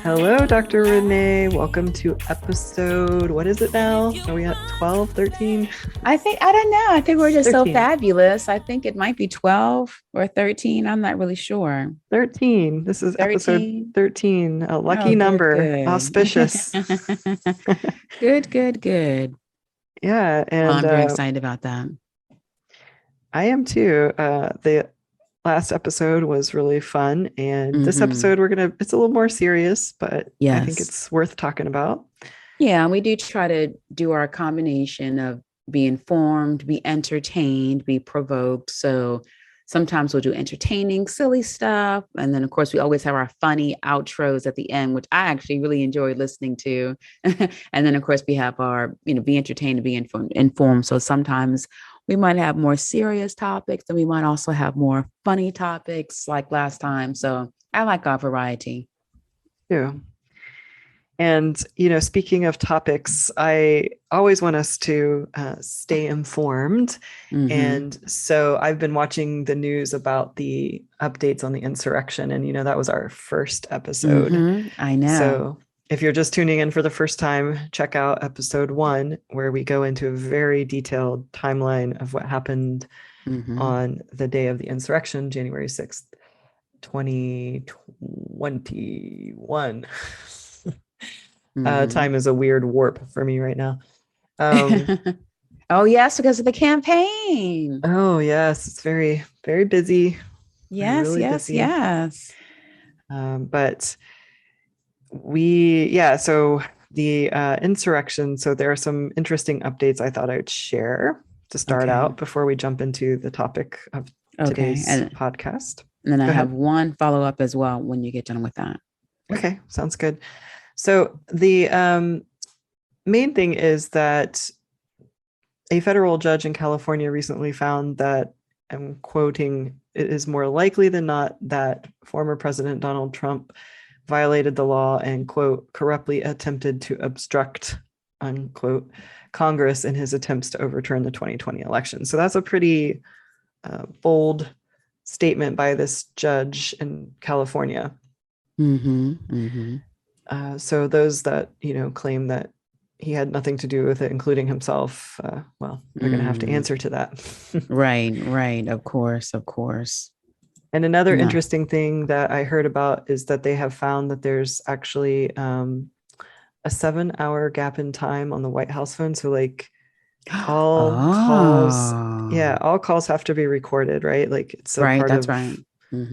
Hello, Dr. Renee. Welcome to episode, what is it now? Are we at 12, 13? I don't know. I think we're just so 13. fabulous. I think it might be 12 or 13. I'm not really sure. 13. This is episode 13. 13. A lucky Oh, good, number. good. Auspicious. Good, good, good. Yeah. Well, And I'm very excited about that. I am too. The last episode was really fun. And this episode, it's a little more serious, but I think Yes. it's worth talking about. Yeah, we do try to do our combination of be informed, be entertained, be provoked. So sometimes we'll do entertaining, silly stuff. And then, of course, we always have our funny outros at the end, which I actually really enjoy listening to. And then, of course, we have our, be entertained and be informed. So sometimes we might have more serious topics and we might also have more funny topics like last time. So I like our variety. Yeah. And, speaking of topics, I always want us to stay informed. And so I've been watching the news about the updates on the insurrection. And, that was our first episode. I know. So if you're just tuning in for the first time, check out episode 1, where we go into a very detailed timeline of what happened on the day of the insurrection, January 6th, 2021. Time is a weird warp for me right now. Oh, yes, because of the campaign. Oh, yes. It's very, very busy. Yes, really yes, busy. yes. But so the insurrection. So there are some interesting updates I thought I'd share to start out before we jump into the topic of today's podcast. And then I have one follow-up as well when you get done with that. Okay, sounds good. So the main thing is that a federal judge in California recently found that, I'm quoting, it is more likely than not that former President Donald Trump violated the law and, quote, corruptly attempted to obstruct, unquote, Congress in his attempts to overturn the 2020 election. So that's a pretty bold statement by this judge in California. So those that, claim that he had nothing to do with it, including himself, well, they're going to have to answer to that. Right. Of course. And another interesting thing that I heard about is that they have found that there's actually a 7-hour gap in time on the White House phone. So like all calls have to be recorded, right? Like it's a part of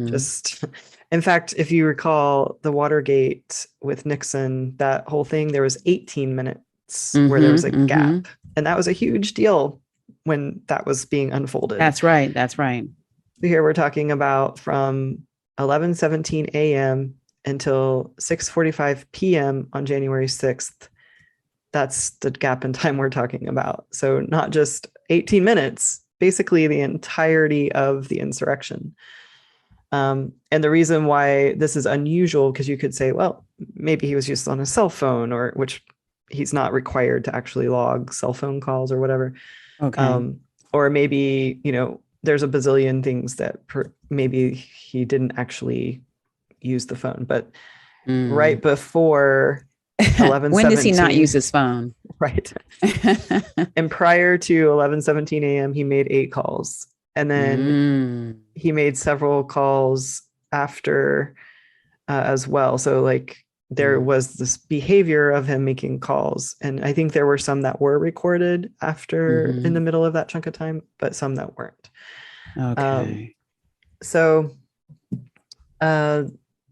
just, in fact, if you recall the Watergate with Nixon, that whole thing, there was 18 minutes where there was a gap. And that was a huge deal when that was being unfolded. That's right. Here we're talking about from 11:17 a.m. until 6:45 p.m. on January 6th. That's the gap in time we're talking about. So not just 18 minutes, basically the entirety of the insurrection. And the reason why this is unusual, because you could say, well, maybe he was just on a cell phone, or which he's not required to actually log cell phone calls or whatever. Or maybe, there's a bazillion things that maybe he didn't actually use the phone, but right before 11:17. When does he not use his phone? Right. And prior to 11:17 a.m., he made 8 calls. And then he made several calls after as well. So like there was this behavior of him making calls. And I think there were some that were recorded after in the middle of that chunk of time, but some that weren't. And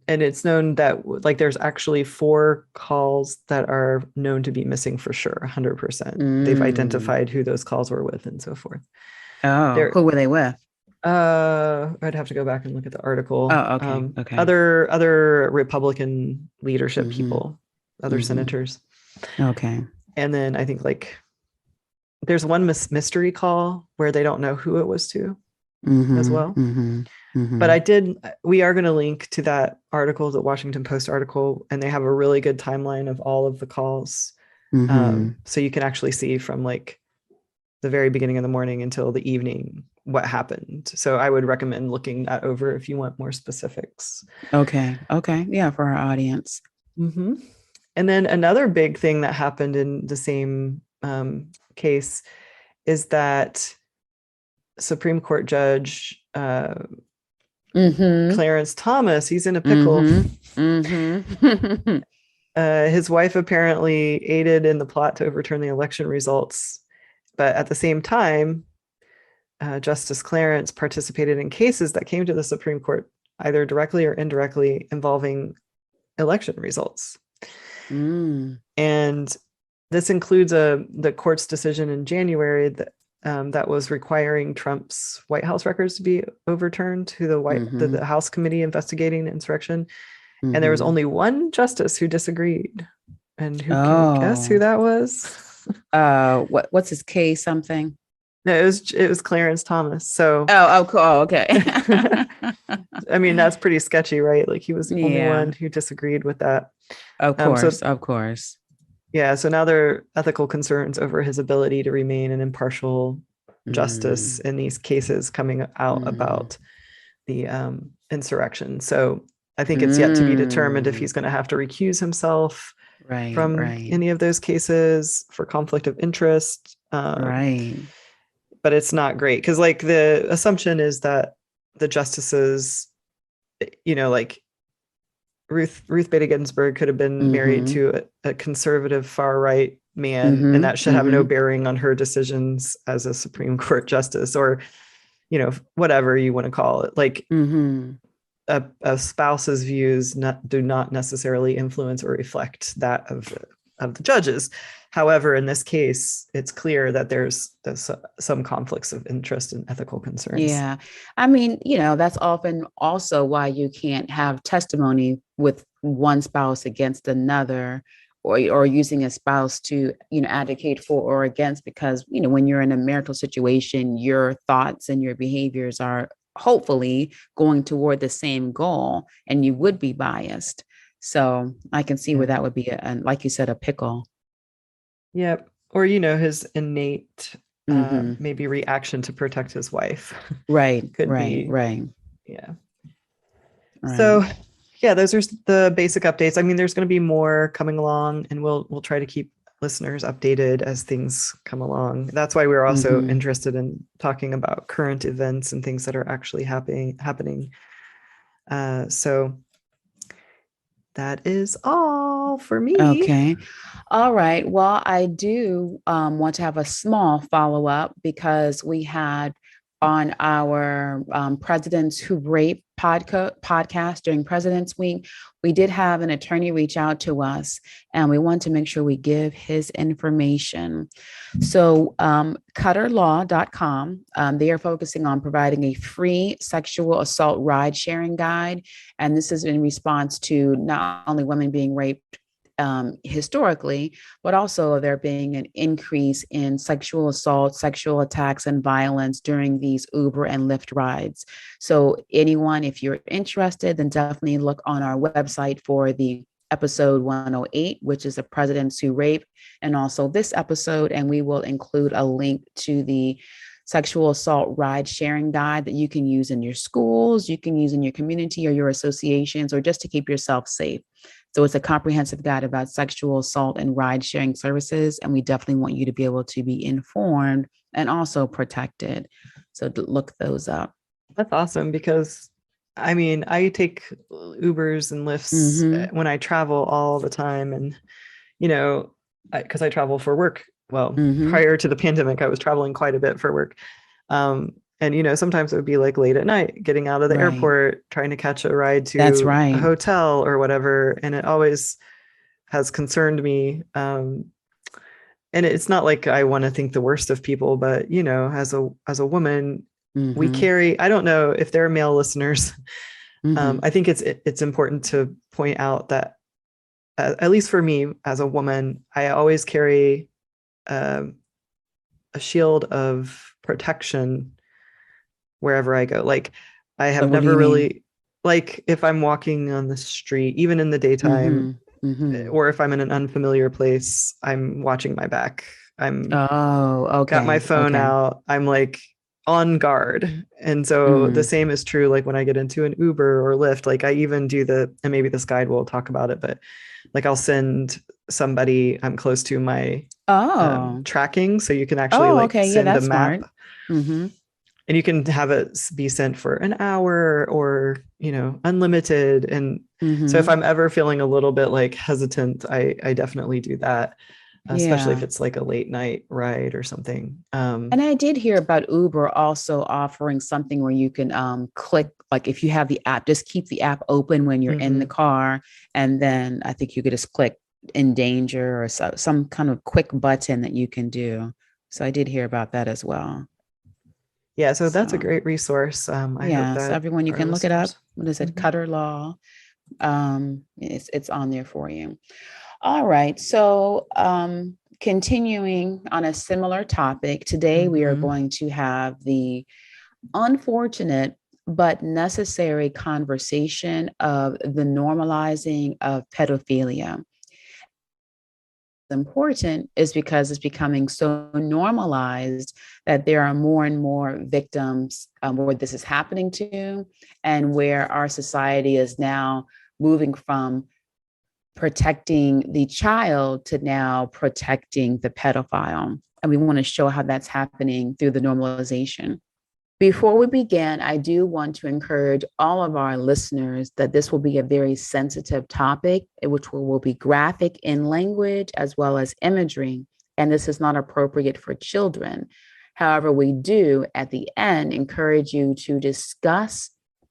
it's known that like there's actually 4 calls that are known to be missing for sure, 100%. They've identified who those calls were with and so forth. Who were they with? I'd have to go back and look at the article. Okay. Other Republican leadership people, other senators. Okay. And then I think like there's one mystery call where they don't know who it was to as well. But we are going to link to that article, the Washington Post article, and they have a really good timeline of all of the calls. So you can actually see from like the very beginning of the morning until the evening what happened. So I would recommend looking that over if you want more specifics. Okay. Yeah, for our audience. Mm-hmm. And then another big thing that happened in the same case is that Supreme Court Judge Mm-hmm. Clarence Thomas, he's in a pickle. Mm-hmm. Mm-hmm. His wife apparently aided in the plot to overturn the election results. But at the same time, Justice Clarence participated in cases that came to the Supreme Court either directly or indirectly involving election results. Mm. And this includes the court's decision in January that was requiring Trump's White House records to be overturned to the House committee investigating the insurrection. Mm-hmm. And there was only one justice who disagreed. And who can you guess who Oh. that was? What's his case? Something. No, it was Clarence Thomas. So Cool. Oh, okay. I mean, that's pretty sketchy, right? Like he was the only Yeah. one who disagreed with that. Of So course. Of course. yeah, so now there are ethical concerns over his ability to remain an impartial justice Mm. in these cases coming out Mm. about the insurrection. So I think it's yet to be determined if he's Mm. going to have to recuse himself Right. from Right. any of those cases for conflict of interest. Right. But it's not great because, like, the assumption is that the justices, like Ruth Bader Ginsburg could have been married Mm-hmm. to a conservative far right man, and Mm-hmm. that should have no Mm-hmm. bearing on her decisions as a Supreme Court justice, or whatever you want to call it. Like Mm-hmm. a spouse's views do not necessarily influence or reflect that of the judges. However, in this case, it's clear that there's some conflicts of interest and ethical concerns. Yeah. I mean, that's often also why you can't have testimony with one spouse against another, or using a spouse to, advocate for or against, because, when you're in a marital situation, your thoughts and your behaviors are hopefully going toward the same goal, and you would be biased. So I can see where that would be, like you said, a pickle. Yep. Or, his innate Mm-hmm. maybe reaction to protect his wife. Right, Could right, be. right, Yeah. right. So yeah, those are the basic updates. I mean, there's going to be more coming along, and we'll try to keep listeners updated as things come along. That's why we're also Mm-hmm. interested in talking about current events and things that are actually happening. So that is all for me. Okay. All right. Well, I do want to have a small follow up, because we had on our Presidents Who Rape podcast during President's Week, we did have an attorney reach out to us, and we want to make sure we give his information. So, cutterlaw.com, they are focusing on providing a free sexual assault ride sharing guide. And this is in response to not only women being raped historically, but also there being an increase in sexual assault, sexual attacks, and violence during these Uber and Lyft rides. So anyone, if you're interested, then definitely look on our website for the episode 108, which is the Presidents Who Rape, and also this episode. And we will include a link to the sexual assault ride sharing guide that you can use in your schools, you can use in your community or your associations, or just to keep yourself safe. So it's a comprehensive guide about sexual assault and ride sharing services. And we definitely want you to be able to be informed and also protected. So look those up. That's awesome, because I mean, I take Ubers and Lyfts Mm-hmm. when I travel all the time. And, because I travel for work. Well, Mm-hmm. prior to the pandemic, I was traveling quite a bit for work. And, sometimes it would be like late at night, getting out of the Right. airport, trying to catch a ride That's to a right. hotel or whatever. And it always has concerned me. And it's not like I want to think the worst of people, but, as a woman, we Mm-hmm. carry, I don't know if there are male listeners. Mm-hmm. I think it's important to point out that, at least for me as a woman, I always carry a shield of protection wherever I go. Like, I So have what do never you mean? really, like, if I'm walking on the street, even in the daytime, Mm-hmm. Mm-hmm. or if I'm in an unfamiliar place, I'm watching my back. I'm Oh, got my okay. phone Okay. out. I'm like, on guard. And so the same is true like when I get into an Uber or Lyft, like I even do and maybe this guide will talk about it, but like I'll send somebody I'm close to my tracking, so you can actually like okay. Yeah, send a that's map. smart. Mm-hmm. And you can have it be sent for an hour or, unlimited. And so if Mm-hmm. I'm ever feeling a little bit like hesitant, I definitely do that, especially if Yeah. it's like a late night ride or something. And I did hear about Uber also offering something where you can click, like if you have the app, just keep the app open when you're in the Mhm. car. And then I think you could just click in danger or some kind of quick button that you can do. So I did hear about that as well. Yeah, so that's a So great resource. I hope yeah, so that everyone, you our can look it up. listeners. What is it? Mhm. Cutter Law. It's on there for you. All right. So continuing on a similar topic, today we are Mhm. going to have the unfortunate but necessary conversation of the normalizing of pedophilia. Important is because it's becoming so normalized that there are more and more victims where this is happening to, and where our society is now moving from protecting the child to now protecting the pedophile. And we want to show how that's happening through the normalization. Before we begin, I do want to encourage all of our listeners that this will be a very sensitive topic, which will be graphic in language as well as imagery, and this is not appropriate for children. However, we do at the end encourage you to discuss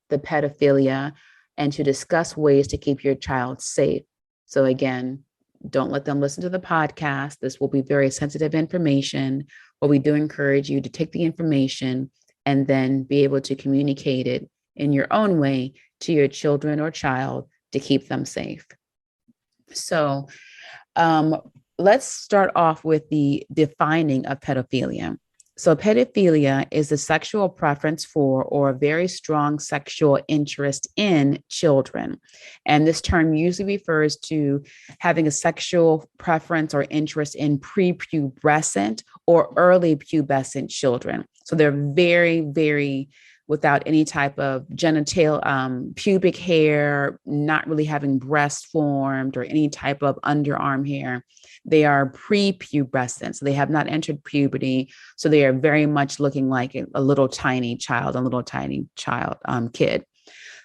the pedophilia and to discuss ways to keep your child safe. So, again, don't let them listen to the podcast. This will be very sensitive information, but we do encourage you to take the information and then be able to communicate it in your own way to your children or child to keep them safe. So let's start off with the defining of pedophilia. So, pedophilia is the sexual preference for or a very strong sexual interest in children. And this term usually refers to having a sexual preference or interest in prepubescent or early pubescent children. So, they're very, very without any type of genital pubic hair, not really having breast formed or any type of underarm hair. They are prepubescent, so they have not entered puberty. So they are very much looking like a little tiny child, kid.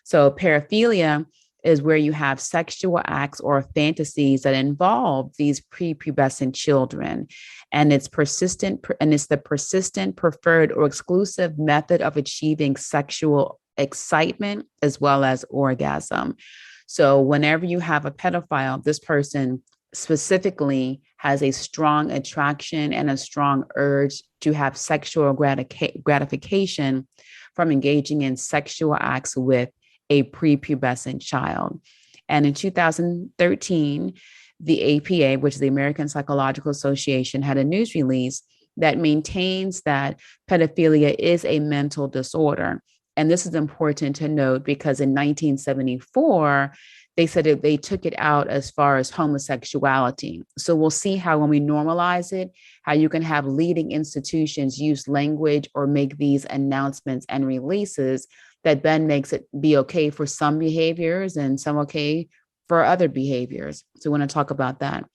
So paraphilia is where you have sexual acts or fantasies that involve these prepubescent children. And it's the persistent, preferred, or exclusive method of achieving sexual excitement as well as orgasm. So whenever you have a pedophile, this person specifically has a strong attraction and a strong urge to have sexual gratification from engaging in sexual acts with a prepubescent child. And in 2013, the APA, which is the American Psychological Association, had a news release that maintains that pedophilia is a mental disorder. And this is important to note because in 1974, they said they took it out as far as homosexuality. So we'll see how when we normalize it, how you can have leading institutions use language or make these announcements and releases that then makes it be okay for some behaviors and some okay for other behaviors. So we want to talk about that.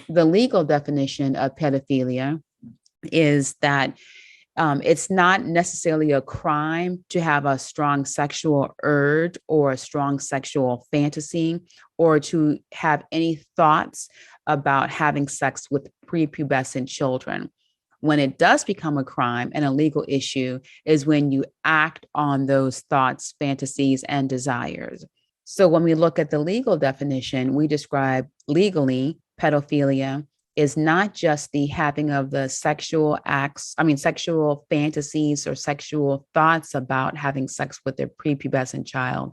The legal definition of pedophilia is that it's not necessarily a crime to have a strong sexual urge or a strong sexual fantasy or to have any thoughts about having sex with prepubescent children. When it does become a crime and a legal issue is when you act on those thoughts, fantasies, and desires. So when we look at the legal definition, we describe legally pedophilia is not just the having of the sexual fantasies or sexual thoughts about having sex with their prepubescent child.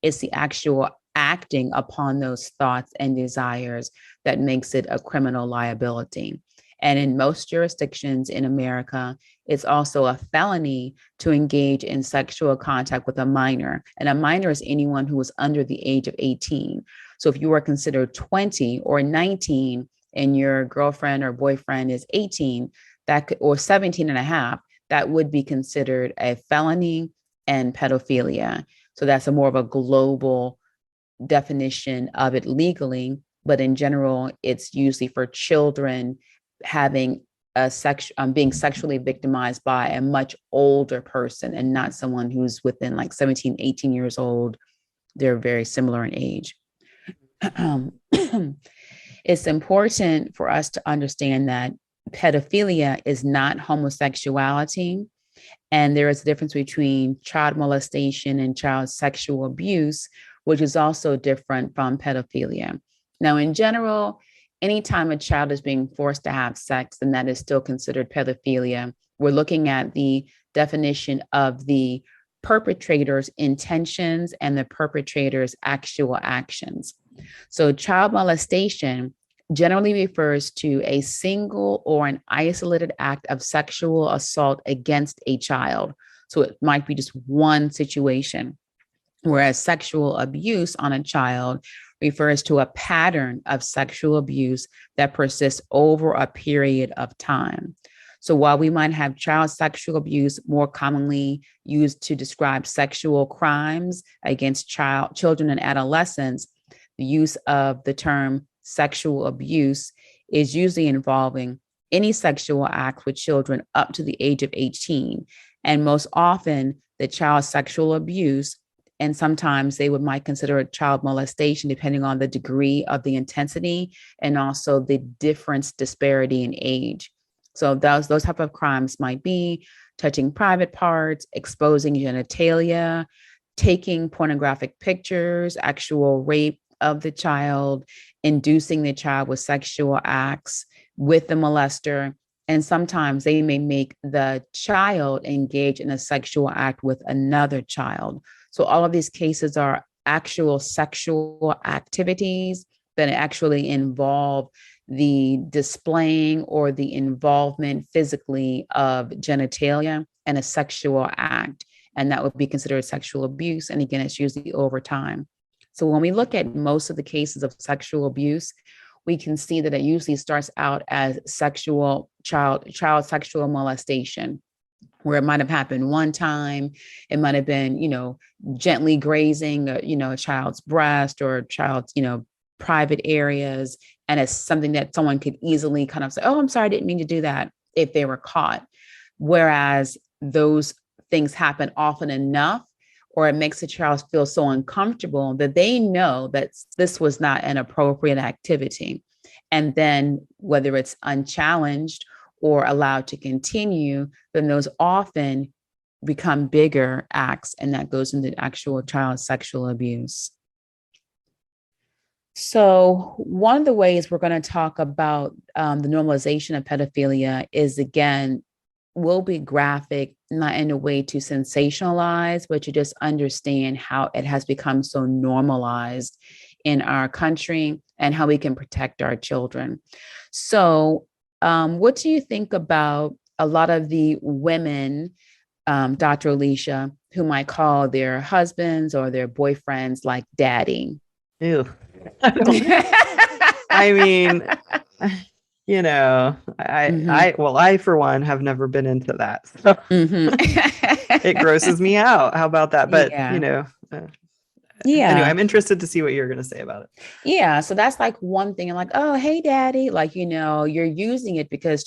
It's the actual acting upon those thoughts and desires that makes it a criminal liability. And in most jurisdictions in America, it's also a felony to engage in sexual contact with a minor. And a minor is anyone who is under the age of 18. So if you are considered 20 or 19 and your girlfriend or boyfriend is 18, or 17 and a half, that would be considered a felony and pedophilia. So that's a more of a global definition of it legally, but in general, it's usually for children having being sexually victimized by a much older person and not someone who's within like 17, 18 years old. They're very similar in age. It's important for us to understand that pedophilia is not homosexuality. And there is a difference between child molestation and child sexual abuse, which is also different from pedophilia. Now, in general, anytime a child is being forced to have sex, then that is still considered pedophilia. We're looking at the definition of the perpetrator's intentions and the perpetrator's actual actions. So child molestation generally refers to a single or an isolated act of sexual assault against a child. So it might be just one situation, whereas sexual abuse on a child refers to a pattern of sexual abuse that persists over a period of time. So while we might have child sexual abuse more commonly used to describe sexual crimes against children and adolescents, the use of the term sexual abuse is usually involving any sexual act with children up to the age of 18. And most often, the child sexual abuse, and sometimes they might consider it child molestation, depending on the degree of the intensity and also the disparity in age. So those type of crimes might be touching private parts, exposing genitalia, taking pornographic pictures, actual rape of the child, inducing the child with sexual acts with the molester. And sometimes they may make the child engage in a sexual act with another child. So all of these cases are actual sexual activities that actually involve the displaying or the involvement physically of genitalia and a sexual act. And that would be considered sexual abuse. And again, it's usually over time. So when we look at most of the cases of sexual abuse, we can see that it usually starts out as child sexual molestation, where it might have happened one time. It might have been, gently grazing, a child's breast or a child's, private areas. And it's something that someone could easily kind of say, oh, I'm sorry, I didn't mean to do that if they were caught. Whereas those things happen often enough, or it makes the child feel so uncomfortable that they know that this was not an appropriate activity. And then whether it's unchallenged or allowed to continue, then those often become bigger acts, and that goes into actual child sexual abuse. So one of the ways we're going to talk about the normalization of pedophilia is, again, will be graphic, not in a way to sensationalize, but to just understand how it has become so normalized in our country and how we can protect our children. So what do you think about a lot of the women, Dr. Alicia, who might call their husbands or their boyfriends like daddy? Ew. I mean, I for one have never been into that. So it grosses me out. How about that? But anyway, I'm interested to see what you're going to say about it. Yeah. So that's like one thing. I'm like, oh, hey, daddy, like, you're using it because,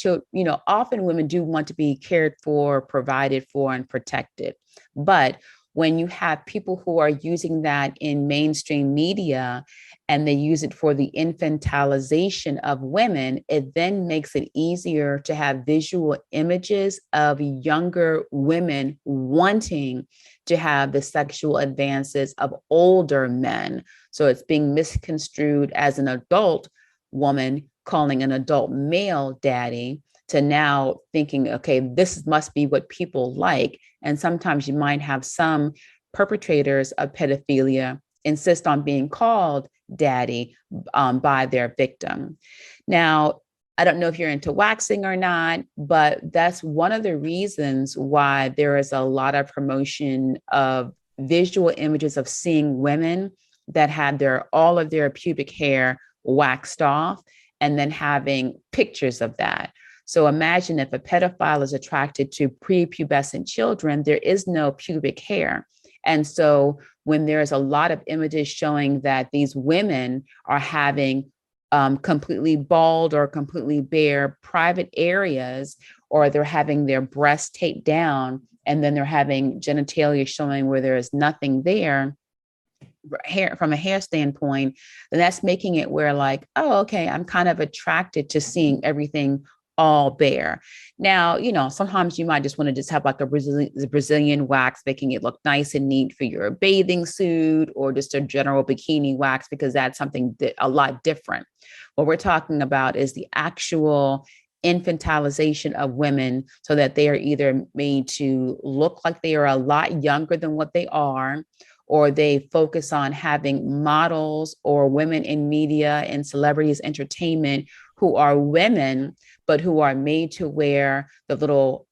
often women do want to be cared for, provided for, and protected. But when you have people who are using that in mainstream media and they use it for the infantilization of women, it then makes it easier to have visual images of younger women wanting to have the sexual advances of older men. So it's being misconstrued as an adult woman calling an adult male daddy, to now thinking, okay, this must be what people like. And sometimes you might have some perpetrators of pedophilia insist on being called daddy by their victim. Now, I don't know if you're into waxing or not, but that's one of the reasons why there is a lot of promotion of visual images of seeing women that had all of their pubic hair waxed off and then having pictures of that. So imagine if a pedophile is attracted to prepubescent children, there is no pubic hair. And so when there's a lot of images showing that these women are having completely bald or completely bare private areas, or they're having their breasts taped down, and then they're having genitalia showing where there is nothing there, hair from a hair standpoint, then that's making it where like, oh, okay, I'm kind of attracted to seeing everything all bare. Now, sometimes you might just want to just have like a Brazilian wax, making it look nice and neat for your bathing suit, or just a general bikini wax, because that's something that a lot different. What we're talking about is the actual infantilization of women, so that they are either made to look like they are a lot younger than what they are, or they focus on having models or women in media and celebrities entertainment who are women, but who are made to wear the little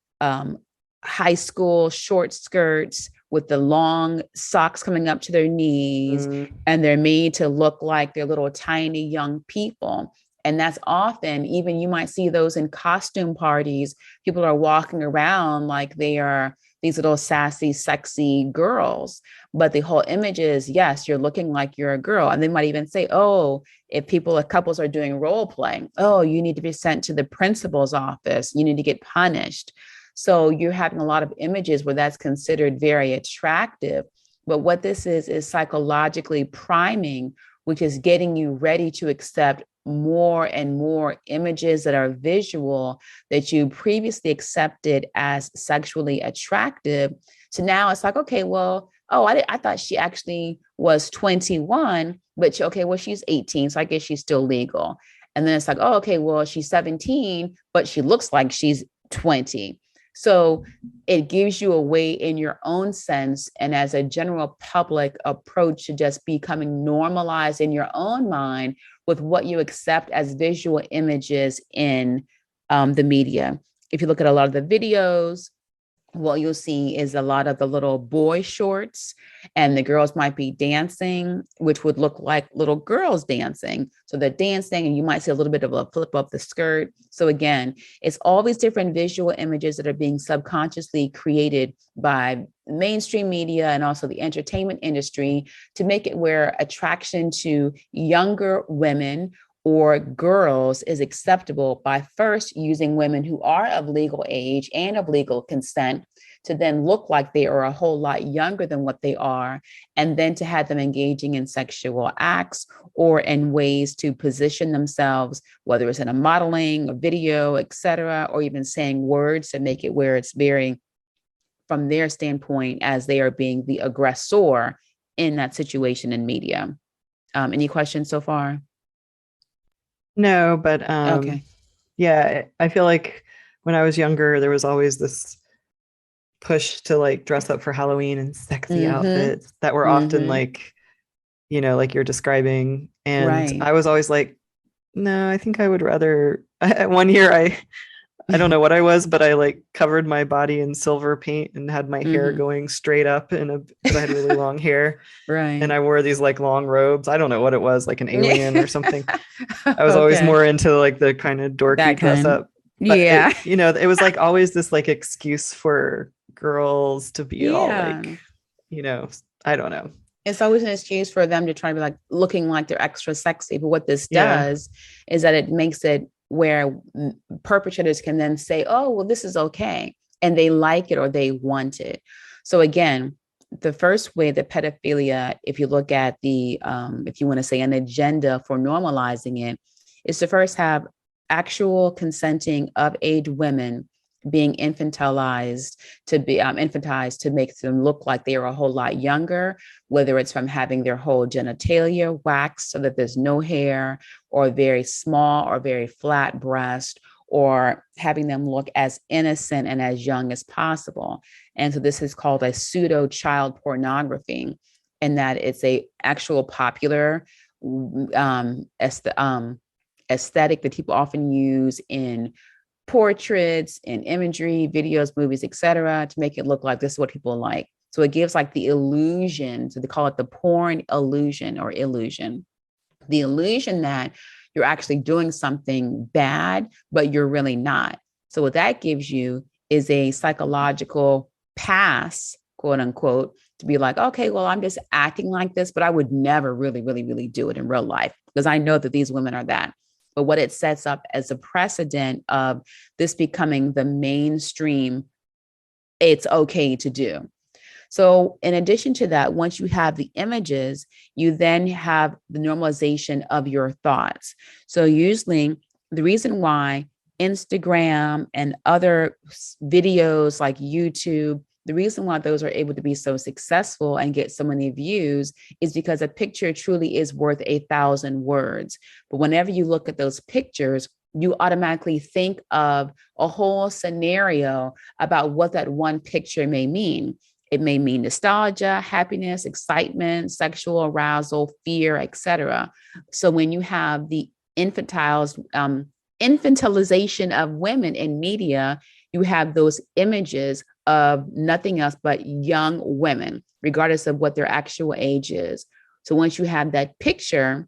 high school short skirts with the long socks coming up to their knees. And they're made to look like they're little tiny young people. And that's often, even you might see those in costume parties. People are walking around like they are these little sassy, sexy girls. But the whole image is, yes, you're looking like you're a girl. And they might even say, oh, if couples are doing role playing, oh, you need to be sent to the principal's office. You need to get punished. So you're having a lot of images where that's considered very attractive. But what this is psychologically priming, which is getting you ready to accept more and more images that are visual that you previously accepted as sexually attractive. So now it's like, okay, well, I thought she actually was 21, but okay, well, she's 18. So I guess she's still legal. And then it's like, oh, okay, well, she's 17, but she looks like she's 20. So it gives you a way in your own sense, and as a general public approach, to just becoming normalized in your own mind with what you accept as visual images in the media. If you look at a lot of the videos, what you'll see is a lot of the little boy shorts, and the girls might be dancing, which would look like little girls dancing. So they're dancing, and you might see a little bit of a flip of the skirt. So again, it's all these different visual images that are being subconsciously created by mainstream media and also the entertainment industry to make it where attraction to younger women or girls is acceptable by first using women who are of legal age and of legal consent to then look like they are a whole lot younger than what they are, and then to have them engaging in sexual acts or in ways to position themselves, whether it's in a modeling, a video, etc., or even saying words to make it where it's very, from their standpoint, as they are being the aggressor in that situation in media. Any questions so far? No, but Okay. yeah, I feel like when I was younger, there was always this push to like dress up for Halloween in sexy outfits that were often like, like you're describing. And Right. I was always like, no, I think I would rather. One year, I don't know what I was, but I like covered my body in silver paint and had my hair going straight up because I had really long hair. Right. And I wore these like long robes. I don't know what it was, like an alien or something. I was always Okay. more into like the kind of dorky That dress kind. up. But Yeah. it was like always this like excuse for girls to be all Yeah. like, I don't know. It's always an excuse for them to try to be like looking like they're extra sexy. But what this Yeah. does is that it makes it where perpetrators can then say, oh, well, this is okay. And they like it or they want it. So again, the first way that pedophilia, if you look at if you want to say an agenda for normalizing it, is to first have actual consenting of age women being infantilized to make them look like they are a whole lot younger, whether it's from having their whole genitalia waxed so that there's no hair, or very small or very flat breast, or having them look as innocent and as young as possible. And so this is called a pseudo child pornography, in that it's a actual popular aesthetic that people often use in portraits and imagery, videos, movies, etc., to make it look like this is what people like. So it gives like the illusion, so they call it the porn illusion or illusion, the illusion that you're actually doing something bad, but you're really not. So what that gives you is a psychological pass, quote unquote, to be like, okay, well, I'm just acting like this, but I would never really, really, really do it in real life because I know that these women are that. But what it sets up as a precedent of this becoming the mainstream, it's okay to do. So in addition to that, once you have the images, you then have the normalization of your thoughts. So usually the reason why Instagram and other videos like YouTube, the reason why those are able to be so successful and get so many views is because a picture truly is worth 1,000 words. But whenever you look at those pictures, you automatically think of a whole scenario about what that one picture may mean. It may mean nostalgia, happiness, excitement, sexual arousal, fear, etc. So when you have the infantilization of women in media, you have those images of nothing else but young women, regardless of what their actual age is. So once you have that picture,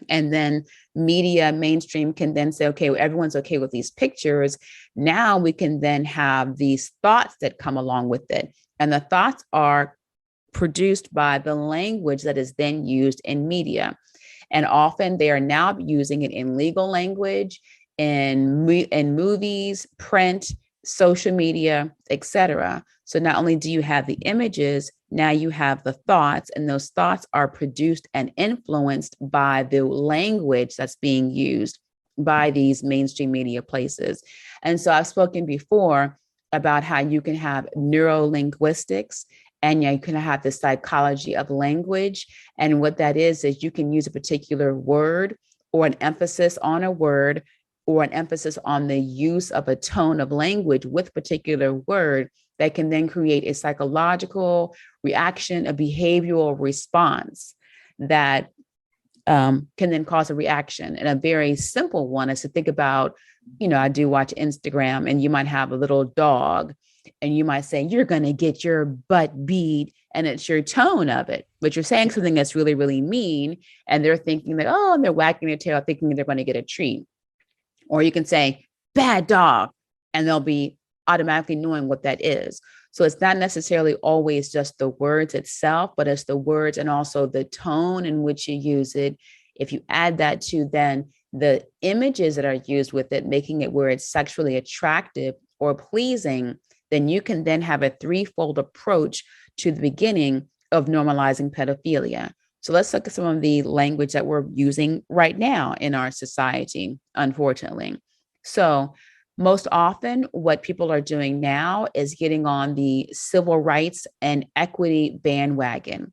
and then media mainstream can then say, okay, well, everyone's okay with these pictures. Now we can then have these thoughts that come along with it. And the thoughts are produced by the language that is then used in media. And often they are now using it in legal language, in movies, print, social media, etc. So not only do you have the images, now you have the thoughts, and those thoughts are produced and influenced by the language that's being used by these mainstream media places. And so I've spoken before about how you can have neurolinguistics and you can have the psychology of language. And what that is you can use a particular word or an emphasis on a word or an emphasis on the use of a tone of language with a particular word that can then create a psychological reaction, a behavioral response that can then cause a reaction. And a very simple one is to think about, I do watch Instagram, and you might have a little dog and you might say, you're going to get your butt beat. And it's your tone of it, but you're saying something that's really, really mean. And they're thinking that, oh, and they're wagging their tail thinking they're going to get a treat. Or you can say, bad dog, and they'll be automatically knowing what that is. So it's not necessarily always just the words itself, but it's the words and also the tone in which you use it. If you add that to then the images that are used with it, making it where it's sexually attractive or pleasing, then you can then have a threefold approach to the beginning of normalizing pedophilia. So let's look at some of the language that we're using right now in our society, unfortunately. So most often what people are doing now is getting on the civil rights and equity bandwagon.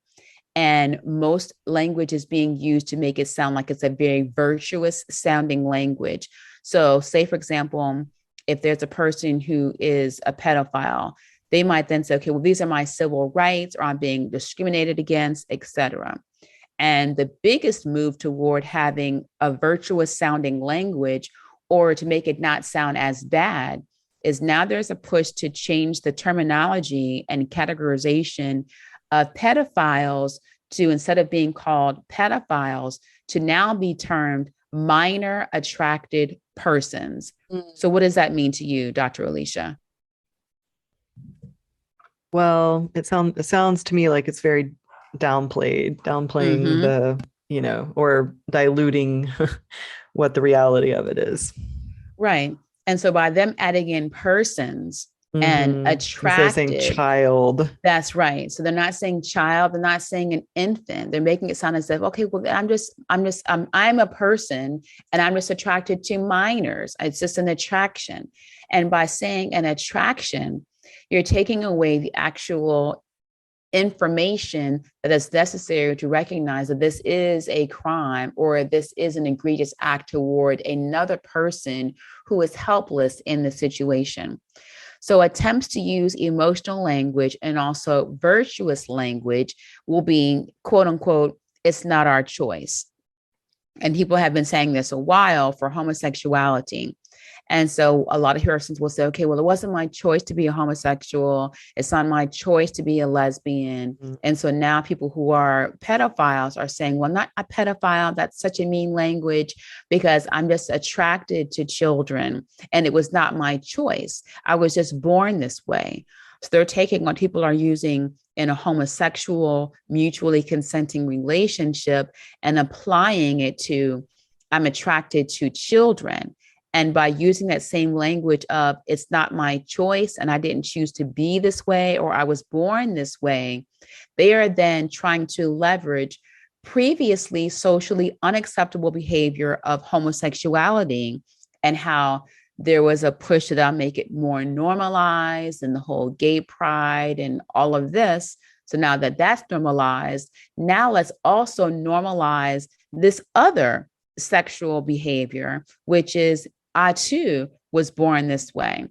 And most language is being used to make it sound like it's a very virtuous sounding language. So say, for example, if there's a person who is a pedophile, they might then say, okay, well, these are my civil rights, or I'm being discriminated against, etc. And the biggest move toward having a virtuous sounding language, or to make it not sound as bad, is now there's a push to change the terminology and categorization of pedophiles to, instead of being called pedophiles, to now be termed minor attracted persons. So what does that mean to you, Dr. Alicia? Well, it sounds to me like it's very downplaying the, or diluting what the reality of it is. Right. And so by them adding in persons and instead of saying attracted, child. that's right. So they're not saying child, they're not saying an infant. They're making it sound as if, okay, well, I'm a person and I'm just attracted to minors. It's just an attraction. And by saying an attraction, you're taking away the actual information that is necessary to recognize that this is a crime or this is an egregious act toward another person who is helpless in the situation. So attempts to use emotional language and also virtuous language will be, quote unquote, it's not our choice. And people have been saying this a while for homosexuality. And so a lot of persons will say, okay, well, it wasn't my choice to be a homosexual. It's not my choice to be a lesbian. Mm-hmm. And so now people who are pedophiles are saying, well, I'm not a pedophile. That's such a mean language because I'm just attracted to children. And it was not my choice. I was just born this way. So they're taking what people are using in a homosexual, mutually consenting relationship and applying it to, I'm attracted to children. And by using that same language of it's not my choice and I didn't choose to be this way or I was born this way, they are then trying to leverage previously socially unacceptable behavior of homosexuality and how there was a push that I'll make it more normalized and the whole gay pride and all of this. So now that that's normalized, now let's also normalize this other sexual behavior, which is I too was born this way.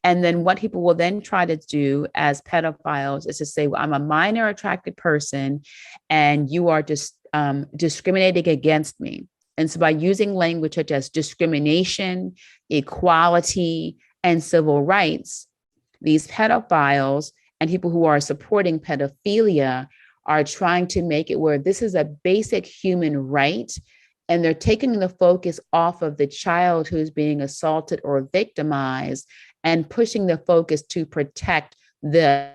And then what people will then try to do as pedophiles is to say, well, I'm a minor attracted person and you are just discriminating against me. And so by using language such as discrimination, equality, and civil rights, these pedophiles and people who are supporting pedophilia are trying to make it where this is a basic human right. And they're taking the focus off of the child who's being assaulted or victimized and pushing the focus to protect the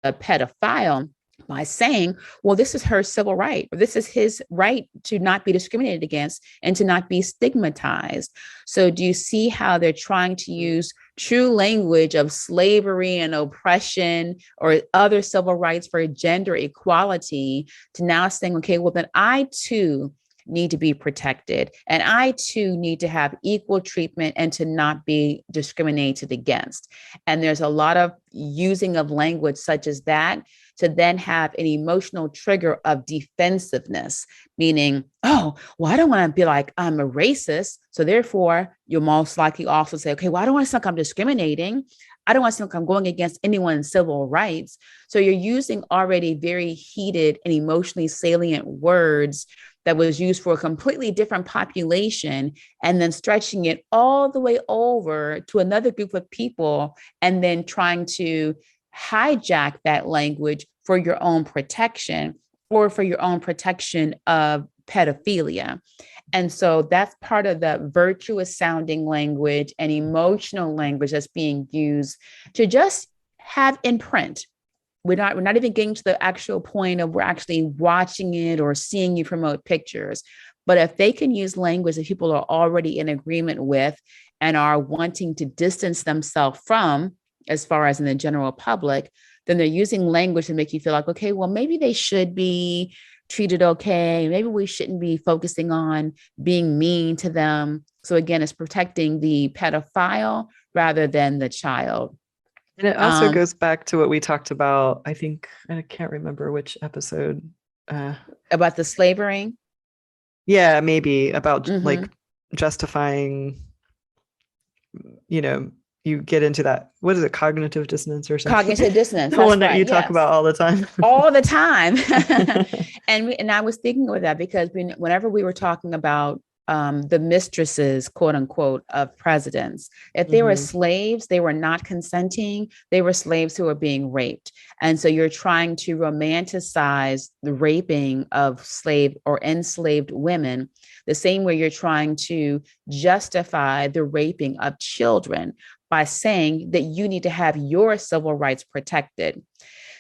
pedophile by saying, well, this is her civil right, or this is his right to not be discriminated against and to not be stigmatized. So do you see how they're trying to use true language of slavery and oppression or other civil rights for gender equality to now saying, okay, well, then I too need to be protected. And I too need to have equal treatment and to not be discriminated against. And there's a lot of using of language such as that to then have an emotional trigger of defensiveness, meaning, oh, well, I don't want to be like I'm a racist. So therefore, you'll most likely also say, okay, well, I don't want to sound like I'm discriminating. I don't want to sound like I'm going against anyone's civil rights. So you're using already very heated and emotionally salient words that was used for a completely different population and then stretching it all the way over to another group of people and then trying to hijack that language for your own protection or for your own protection of pedophilia. And so that's part of the virtuous sounding language and emotional language that's being used to just have in print. We're not even getting to the actual point of we're actually watching it or seeing you promote pictures. But if they can use language that people are already in agreement with and are wanting to distance themselves from, as far as in the general public, then they're using language to make you feel like, okay, well, maybe they should be treated okay. Maybe we shouldn't be focusing on being mean to them. So again, it's protecting the pedophile rather than the child. And it also goes back to what we talked about. I think I can't remember which episode. About the slavery. Yeah, maybe about like justifying, you get into that. What is it? Cognitive dissonance or something? Cognitive dissonance. The one that you talk about all the time. All the time. And I was thinking of that because whenever we were talking about the mistresses, quote unquote, of presidents, if they were slaves, they were not consenting. They were slaves who were being raped. And so you're trying to romanticize the raping of slave or enslaved women, the same way you're trying to justify the raping of children by saying that you need to have your civil rights protected.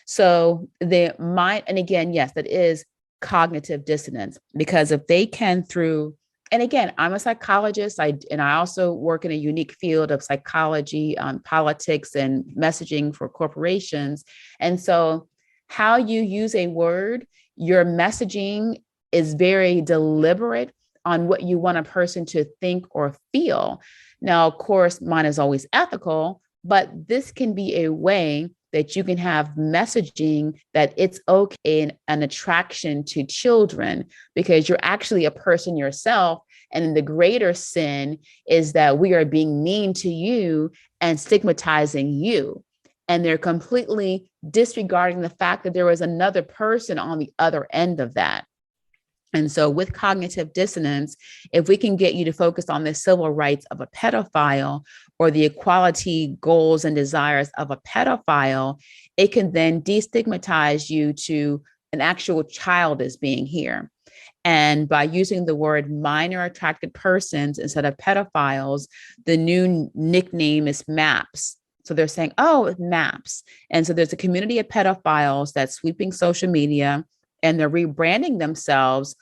So and again, yes, that is cognitive dissonance, because if they can and again, I'm a psychologist, and I also work in a unique field of psychology, politics, and messaging for corporations. And so how you use a word, your messaging is very deliberate on what you want a person to think or feel. Now, of course, mine is always ethical, but this can be a way that you can have messaging that it's okay in an attraction to children because you're actually a person yourself. And the greater sin is that we are being mean to you and stigmatizing you. And they're completely disregarding the fact that there was another person on the other end of that. And so with cognitive dissonance, if we can get you to focus on the civil rights of a pedophile or the equality goals and desires of a pedophile, it can then destigmatize you to an actual child as being here. And by using the word minor attracted persons instead of pedophiles, the new nickname is MAPS. So they're saying, oh, MAPS. And so there's a community of pedophiles that's sweeping social media, and they're rebranding themselves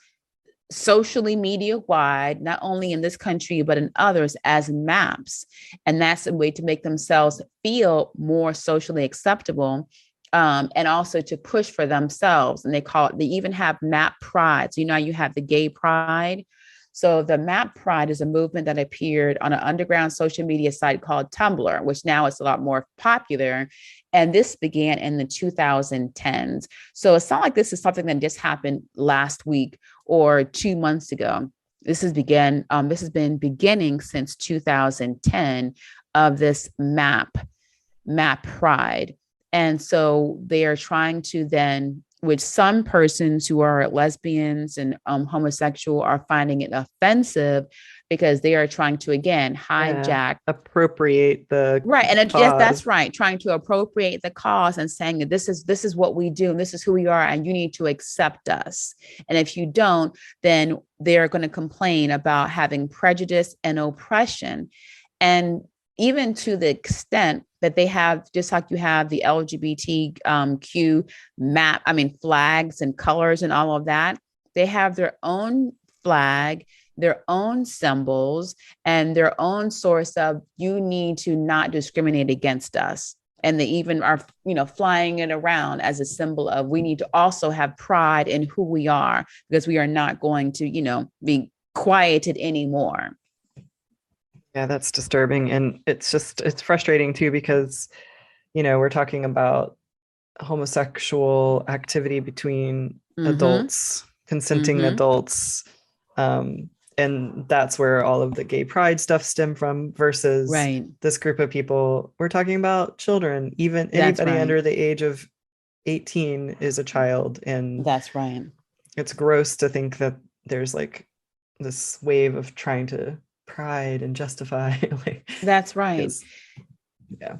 socially media wide, not only in this country, but in others as MAPS. And that's a way to make themselves feel more socially acceptable. And also to push for themselves. And they even have MAP Pride. So, you have the gay pride. So the MAP Pride is a movement that appeared on an underground social media site called Tumblr, which now is a lot more popular. And this began in the 2010s. So it's not like this is something that just happened last week or 2 months ago. This has been beginning since 2010 of this MAP Pride. And so they are trying to then, with some persons who are lesbians and homosexual are finding it offensive because they are trying to, again, hijack, appropriate the right. And cause. yes, that's right. Trying to appropriate the cause and saying that this is what we do and this is who we are and you need to accept us. And if you don't, then they're going to complain about having prejudice and oppression. And even to the extent that they have, just like you have the LGBTQ flags and colors and all of that, they have their own flag, their own symbols, and their own source of, you need to not discriminate against us. And they even are, flying it around as a symbol of, we need to also have pride in who we are, because we are not going to, be quieted anymore. Yeah, that's disturbing. And it's frustrating too, because, we're talking about homosexual activity between adults, consenting adults. And that's where all of the gay pride stuff stem from versus this group of people. We're talking about children, even anybody under the age of 18 is a child. And that's right. It's gross to think that there's like this wave of trying to pride and justify. That's right. Yeah.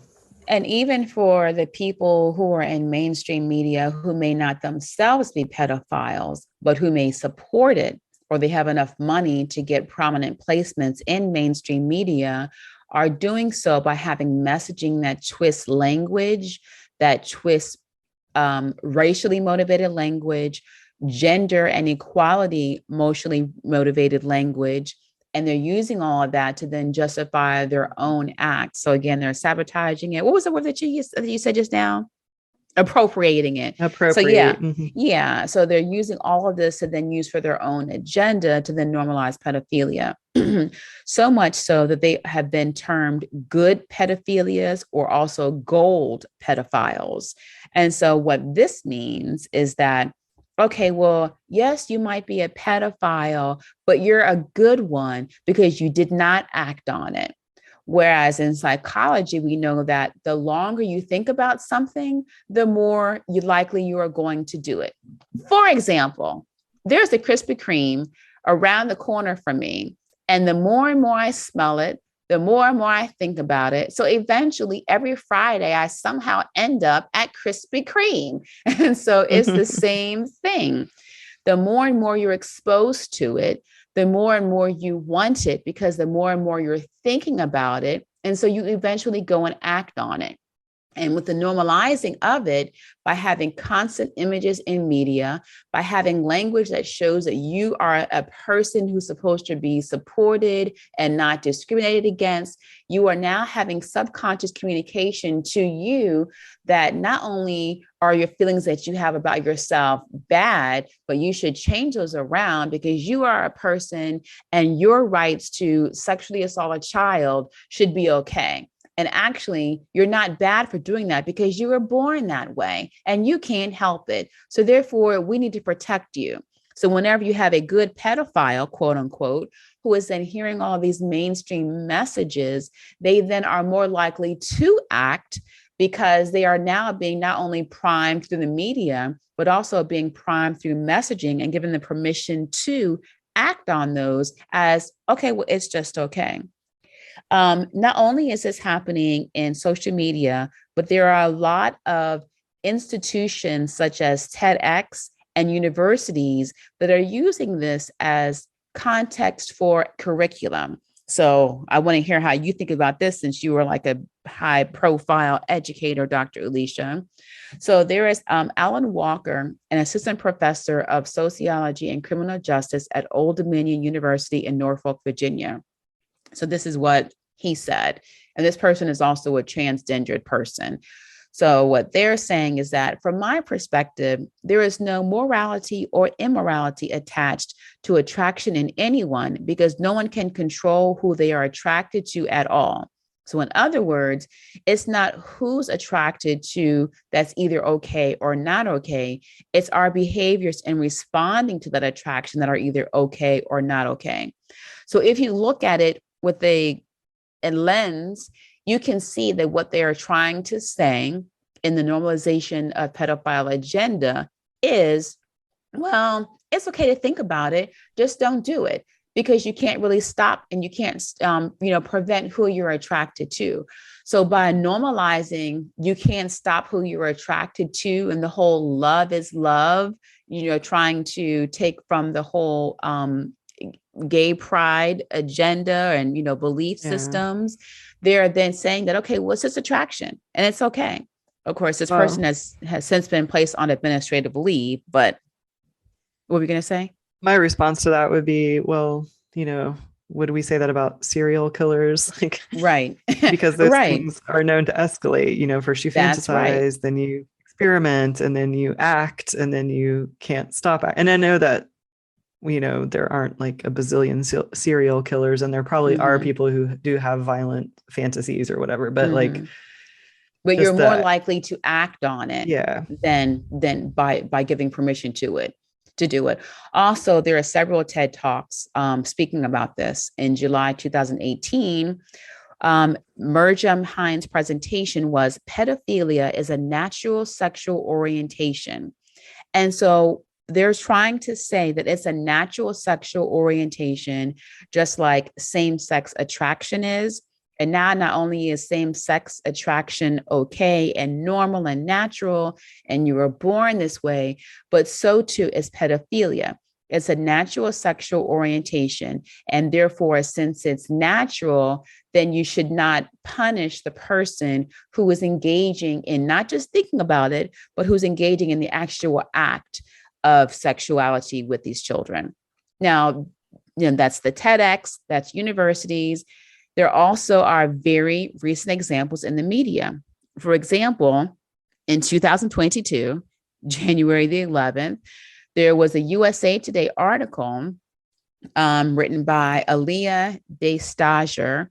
And even for the people who are in mainstream media who may not themselves be pedophiles, but who may support it, or they have enough money to get prominent placements in mainstream media, are doing so by having messaging that twists language, that twists racially motivated language, gender and equality emotionally motivated language. And they're using all of that to then justify their own acts. So again, they're sabotaging it. What was the word that you said just now? Appropriating it. So yeah. So they're using all of this to then use for their own agenda to then normalize pedophilia. So much so that they have been termed good pedophilias or also gold pedophiles. And so what this means is that, okay, well, yes, you might be a pedophile, but you're a good one because you did not act on it. Whereas in psychology, we know that the longer you think about something, the more likely you are going to do it. For example, there's a Krispy Kreme around the corner from me, and the more and more I smell it, the more and more I think about it. So eventually, every Friday, I somehow end up at Krispy Kreme. And so it's the same thing. The more and more you're exposed to it, the more and more you want it, because the more and more you're thinking about it. And so you eventually go and act on it. And with the normalizing of it, by having constant images in media, by having language that shows that you are a person who's supposed to be supported and not discriminated against, you are now having subconscious communication to you that not only are your feelings that you have about yourself bad, but you should change those around, because you are a person and your rights to sexually assault a child should be okay. And actually, you're not bad for doing that because you were born that way and you can't help it. So therefore, we need to protect you. So whenever you have a good pedophile, quote unquote, who is then hearing all these mainstream messages, they then are more likely to act because they are now being not only primed through the media, but also being primed through messaging and given the permission to act on those as, okay, well, it's just okay. Not only is this happening in social media, but there are a lot of institutions such as TEDx and universities that are using this as context for curriculum. So I want to hear how you think about this, since you were like a high profile educator, Dr. Alicia. So there is Alan Walker, an assistant professor of sociology and criminal justice at Old Dominion University in Norfolk, Virginia. So this is what he said. And this person is also a transgendered person. So what they're saying is that from my perspective, there is no morality or immorality attached to attraction in anyone, because no one can control who they are attracted to at all. So in other words, it's not who's attracted to that's either okay or not okay. It's our behaviors in responding to that attraction that are either okay or not okay. So if you look at it with a lens, you can see that what they are trying to say in the normalization of pedophile agenda is, well, it's okay to think about it, just don't do it, because you can't really stop and you can't, prevent who you're attracted to. So by normalizing, you can't stop who you're attracted to, and the whole love is love, trying to take from the whole gay pride agenda and belief systems. They're then saying that, okay, well, it's just attraction and it's okay. Of course, this person has since been placed on administrative leave, but what were we going to say? My response to that would be, well, would we say that about serial killers? Like, right. Because those right. things are known to escalate. First you fantasize, right. Then you experiment, and then you act, and then you can't stop. And I know that there aren't like a bazillion serial killers, and there probably are people who do have violent fantasies or whatever, but but you're more likely to act on it than by giving permission to do it. Also, there are several TED Talks speaking about this. In July 2018, Merjam Hines' presentation was "Pedophilia is a Natural Sexual Orientation." And so they're trying to say that it's a natural sexual orientation, just like same-sex attraction is. And now not only is same-sex attraction okay and normal and natural, and you were born this way, but so too is pedophilia. It's a natural sexual orientation. And therefore, since it's natural, then you should not punish the person who is engaging in not just thinking about it, but who's engaging in the actual act of sexuality with these children. Now, that's the TEDx, that's universities. There also are very recent examples in the media. For example, in 2022, January the 11th, there was a USA Today article written by Aaliyah De Stager,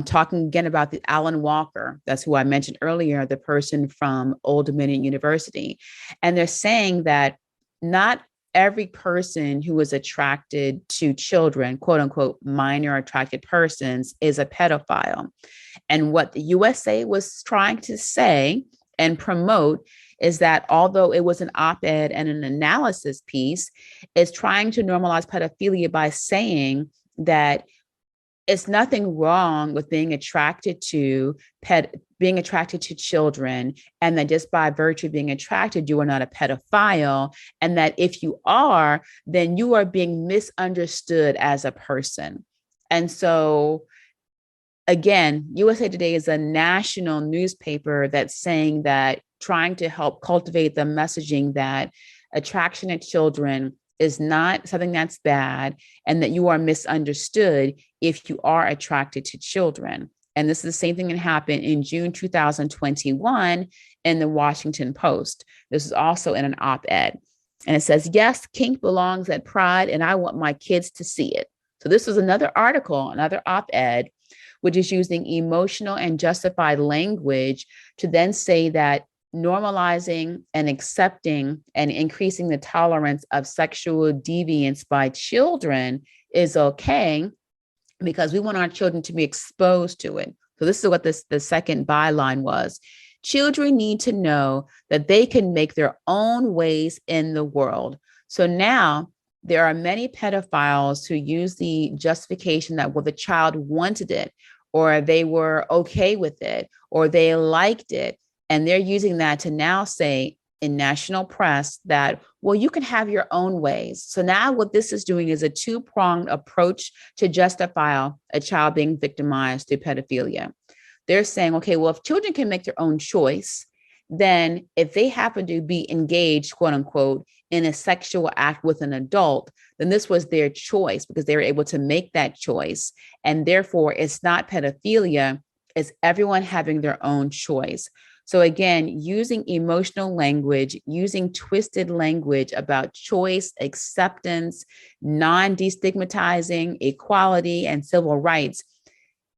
talking again about the Alan Walker. That's who I mentioned earlier, the person from Old Dominion University. And they're saying that not every person who is attracted to children, quote unquote, minor attracted persons, is a pedophile. And what the USA was trying to say and promote is that although it was an op-ed and an analysis piece, is trying to normalize pedophilia by saying that it's nothing wrong with being attracted to children, and that just by virtue of being attracted, you are not a pedophile. And that if you are, then you are being misunderstood as a person. And so again, USA Today is a national newspaper that's saying that, trying to help cultivate the messaging that attraction to children is not something that's bad, and that you are misunderstood if you are attracted to children. And this is the same thing that happened in June 2021 in the Washington Post. This is also in an op-ed. And it says, "Yes, kink belongs at Pride, and I want my kids to see it." So this was another article, another op-ed, which is using emotional and justified language to then say that normalizing and accepting and increasing the tolerance of sexual deviance by children is okay, because we want our children to be exposed to it. So this is what the second byline was. Children need to know that they can make their own ways in the world. So now there are many pedophiles who use the justification that, well, the child wanted it, or they were okay with it, or they liked it. And they're using that to now say in national press that, well, you can have your own ways. So now what this is doing is a two-pronged approach to justify a child being victimized through pedophilia. They're saying, okay, well, if children can make their own choice, then if they happen to be engaged, quote unquote, in a sexual act with an adult, then this was their choice because they were able to make that choice. And therefore, it's not pedophilia, it's everyone having their own choice. So again, using emotional language, using twisted language about choice, acceptance, non-destigmatizing, equality, and civil rights.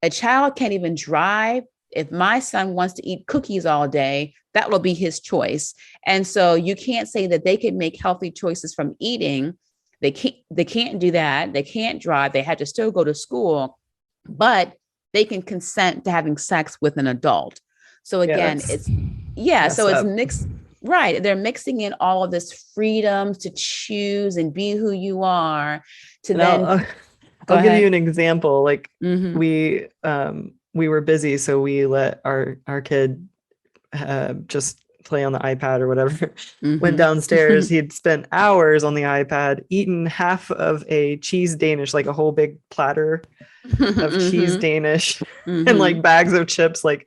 A child can't even drive. If my son wants to eat cookies all day, that will be his choice. And so you can't say that they can make healthy choices from eating. They can't do that. They can't drive. They had to still go to school, but they can consent to having sex with an adult. So again, so it's mixed, right? They're mixing in all of this freedom to choose and be who you are to then. I'll give you an example. Like we were busy, so we let our kid just play on the iPad or whatever. Went downstairs. He'd spent hours on the iPad, eaten half of a cheese Danish, like a whole big platter of cheese Danish and like bags of chips. Like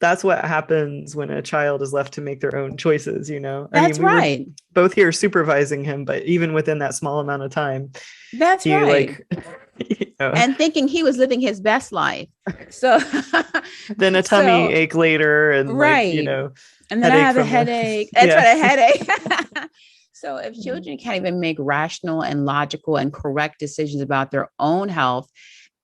that's what happens when a child is left to make their own choices, you know? That's right. Were both here supervising him, but even within that small amount of time, that's right. And thinking he was living his best life. So then a tummy ache later and right. like, you know, and then I have a headache. That's right, a headache. So if children can't even make rational and logical and correct decisions about their own health,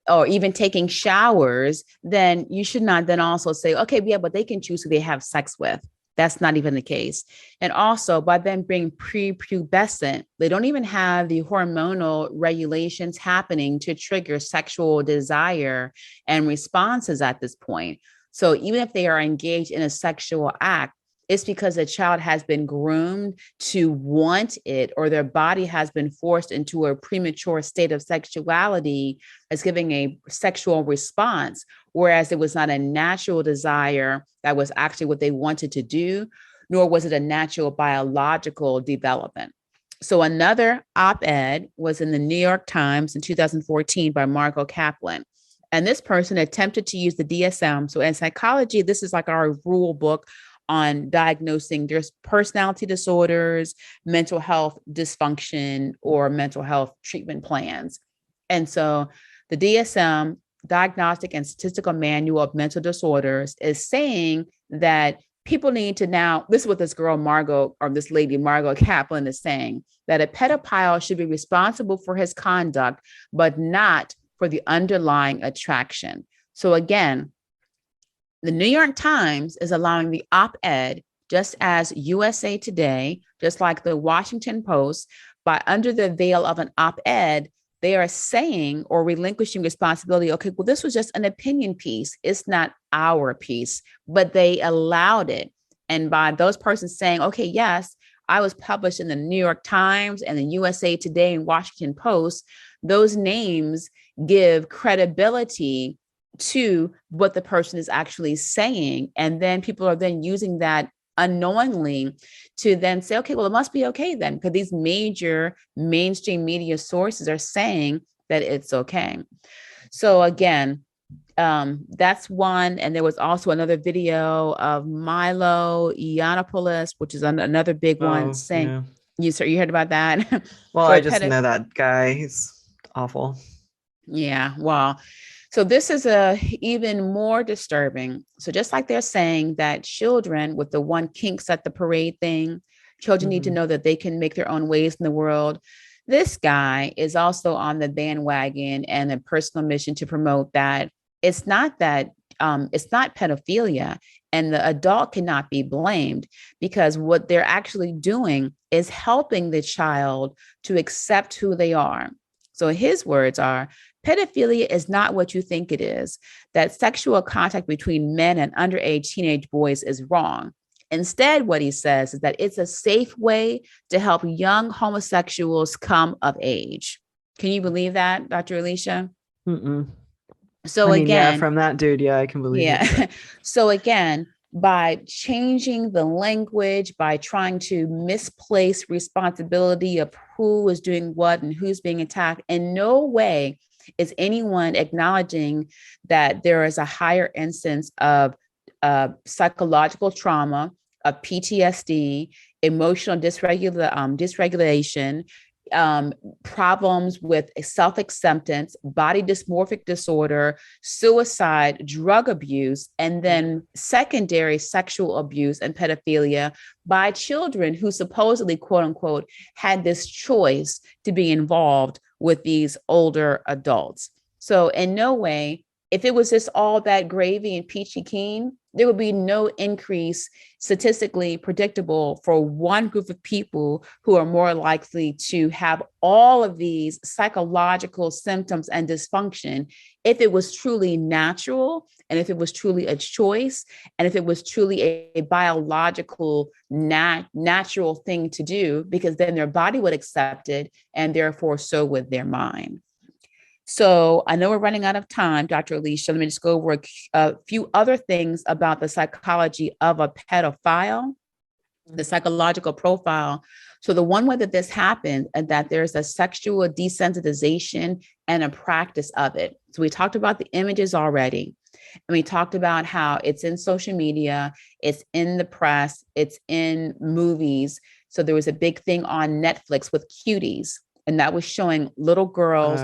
or even taking showers, then you should not then also say, okay, yeah, but they can choose who they have sex with. That's not even the case. And also by them being prepubescent, they don't even have the hormonal regulations happening to trigger sexual desire and responses at this point. So even if they are engaged in a sexual act, it's because the child has been groomed to want it, or their body has been forced into a premature state of sexuality as giving a sexual response, whereas it was not a natural desire that was actually what they wanted to do, nor was it a natural biological development. So another op-ed was in the New York Times in 2014 by Margot Kaplan. And this person attempted to use the DSM. So in psychology, this is like our rule book on diagnosing there's personality disorders, mental health dysfunction, or mental health treatment plans. And so the DSM, Diagnostic and Statistical Manual of Mental Disorders, is saying that people need to now, this is what this girl Margot, or this lady Margot Kaplan is saying, that a pedophile should be responsible for his conduct, but not for the underlying attraction. So again, the New York Times is allowing the op-ed, just as USA Today, just like the Washington Post, by under the veil of an op-ed, they are saying or relinquishing responsibility. Okay, well, this was just an opinion piece. It's not our piece, but they allowed it. And by those persons saying, okay, yes, I was published in the New York Times and the USA Today and Washington Post, those names give credibility to what the person is actually saying. And then people are then using that unknowingly to then say, okay, well, it must be okay then, because these major mainstream media sources are saying that it's okay. So again, that's one. And there was also another video of Milo Yiannopoulos, which is another big one, saying, you heard about that? Well, I just know that guy. He's awful. Yeah, well, so this is even more disturbing. So just like they're saying that children with the one kinks at the parade thing, children need to know that they can make their own ways in the world. This guy is also on the bandwagon and a personal mission to promote that it's not pedophilia, and the adult cannot be blamed, because what they're actually doing is helping the child to accept who they are. So his words are, pedophilia is not what you think it is, that sexual contact between men and underage teenage boys is wrong. Instead, what he says is that it's a safe way to help young homosexuals come of age. Can you believe that, Dr. Alicia? Mm-mm. So I mean, yeah, again, from that dude, yeah, I can believe it. yeah. So again, by changing the language, by trying to misplace responsibility of who is doing what and who's being attacked, in no way is anyone acknowledging that there is a higher instance of psychological trauma, of PTSD, emotional dysregulation, problems with self-acceptance, body dysmorphic disorder, suicide, drug abuse, and then secondary sexual abuse and pedophilia by children who supposedly, quote unquote, had this choice to be involved with these older adults. So in no way, if it was just all that gravy and peachy keen, there would be no increase statistically predictable for one group of people who are more likely to have all of these psychological symptoms and dysfunction if it was truly natural, and if it was truly a choice, and if it was truly a biological natural thing to do, because then their body would accept it, and therefore so would their mind. So I know we're running out of time, Dr. Alicia. Let me just go over a few other things about the psychology of a pedophile, the psychological profile. So the one way that this happened is that there's a sexual desensitization and a practice of it. So we talked about the images already, and we talked about how it's in social media, it's in the press, it's in movies. So there was a big thing on Netflix with Cuties, and that was showing little girls